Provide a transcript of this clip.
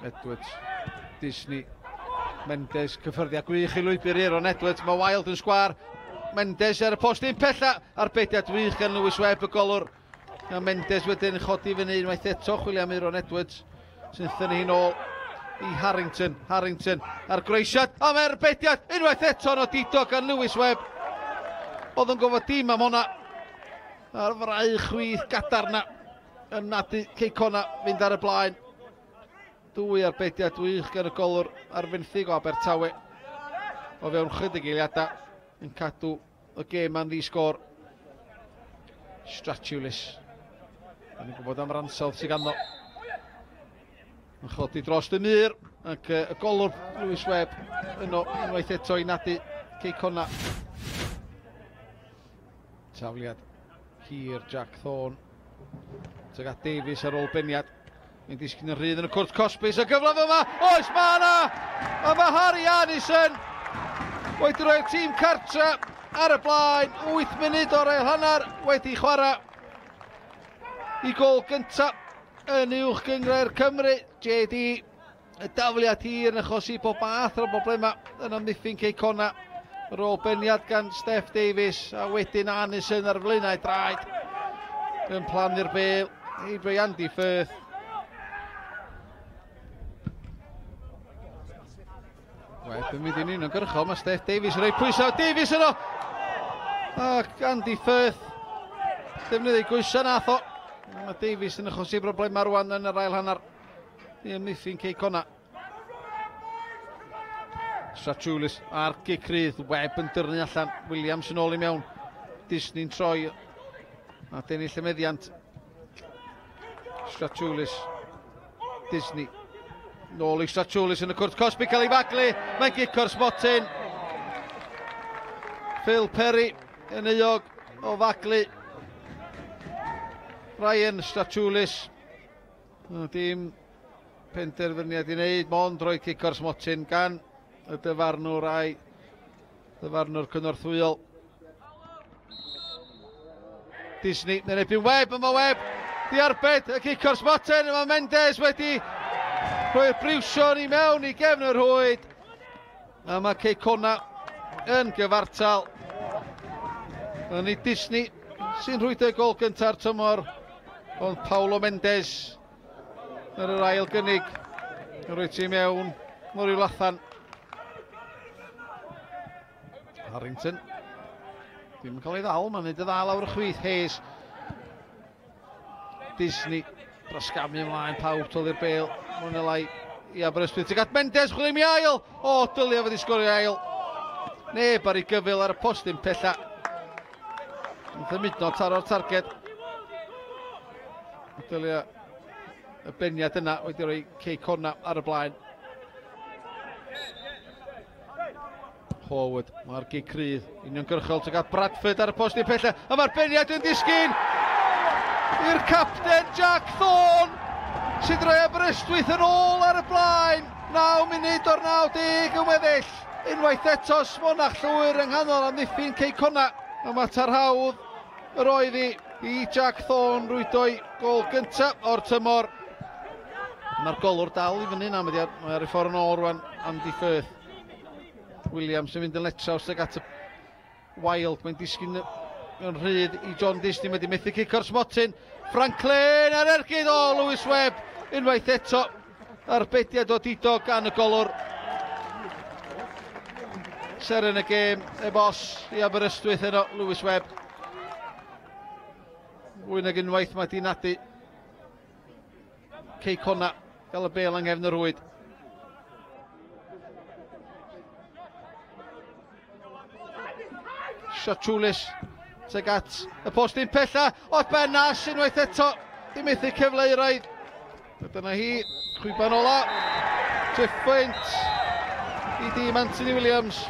Edwards, Disney, Mendes, cyffyrddiad gwych i lwybr Aaron Edwards, mae Wild yn sgwar. Mendes ar y postyn pella, arbediad gwych gan Lewis Webb y golwr. A Mendes wedyn yn chodi fyny unwaith eto, chwilio am Aaron Edwards, sy'n thynnu hi'n ôl i Harrington ar greisiad, a mae'r arbediad unwaith eto no dido gan Lewis Webb. Oedd yn gofod dim am honna, ar frau chwyth gadarna, yn nadu Connah fynd ar y blaen. Dwy arbediad gwych gan y golwr arfenthig o Abertawe. O fewn chydig eiliadau yn cadw y gêm am ddisgor. Stratulis. Da ni'n gwybod am ransodd sy'n ganddo. Yn chodi dros y mur. Ac y golwr Lewis Webb yno unwaith eto i nadu Connah. Tafliad hir Jack Thorne. Tyga Davies ar ôl beniad. Mae'n disgyn yn rhydd yn y cwrt Cosbys, y gyflaf yma, oes ma na! A mae Harry Anderson wedi rhoi'r tîm cartra ar y blaen, 8 munud o'r ail hanner wedi chwarae i gol gyntaf yn uwch gyngrair Cymru. JD, y dafliad hir yn achosi bob math o'r broblema yn amddiffyn Connah. Ar ôl beniad gan Steph Davies a wedyn Anderson ar flaenau draed yn plannu'r bel i breu Andy Firth. Webb yn mynd i'n un o'n gyrchol, mae Steph Davies yn rhoi pwysau, Davies yno! Ac Andy Firth, defnyddio gwysa nath o. Mae Davies yn achosi broblema rwan yn yr ail hanner i amddiffyn Connah. Stratulis ar gic rydd, Webb yn dyrnu allan, Williams yn ôl i mewn, Disney'n troi a denu llymeddiant. Stratulis, Disney. Nôl i Stratulis yn y cwrt Cosby cael ei faglu, mae'n gicio'r sbotyn. Phil Perry yn euog o faglu. Ryan Stratulis. Dim penderfyniad i wneud, mond rhoi gicio'r smotyn gan y dyfarnwr a'i dyfarnwr cynorthwyol. Disney yn erbyn Webb, yma Webb di arbed y gicio'r smotyn, yma Mendes wedi rhoi'r briwsion i mewn i gefn yr hwyd. A mae Connah yn gyfartal. Yn ei Disney sy'n rhwydo gol gynta'r tymor. Ond Paulo Mendes ar yr ail gynnig. Yn rhoi ti mewn mor i'w lathan. Harrington. Ddim yn cael ei ddal, mae'n neud y ddal awr y chwith. Hayes. Disney. Brasgamu ymlaen, pawb toli'r bel. Mwyn y lai i Aberystwyth. Tygad Mendes, chwilio mi ail. O, dylia fod i sgorio ail. Neb ar ei gyfil ar y postyn pella. Yn ddymudno taro'r targed. Dylia y beniad yna wedi rhoi Connah ar y blaen. Howard, mae'r gic rydd. Uniongyrchol, tygad Bradford ar y postyn pella. A mae'r beniad yn disgyn i'r capten Jack Thorne sydd rhoi Aberystwyth yn ôl ar y blaen. 9 munud o'r 90 yn weddill. Unwaith eto smonach llwyr yng nghanol amddiffyn Connah. A mae tarhawdd yr oedd i Jack Thorne rwydo'i gol gyntaf o'r tymor. Mae'r golwr dal i fyny na, mae ar ei ffordd yn ôl rwan Andy Firth. Williams yn mynd yn letraws ag at y Wild, mae'n disgyn yn rhydd i John Disney, mae wedi methu cicio'r smotyn. Franklin ar ergydd o Lewis Webb, unwaith eto arbediad o dido gan y golwr. Seren y gêm, e bos i Aberystwyth yno, Lewis Webb. Fwy nag unwaith mae di nadu Connah gael y bel yng nghefn yr hwyd. Stratulis tuag at y postyn pella, oedd Ben Nash unwaith eto, di methu cyfleiraidd. Dyna hi, chwiban ola, triphwynt i dîm Anthony Williams.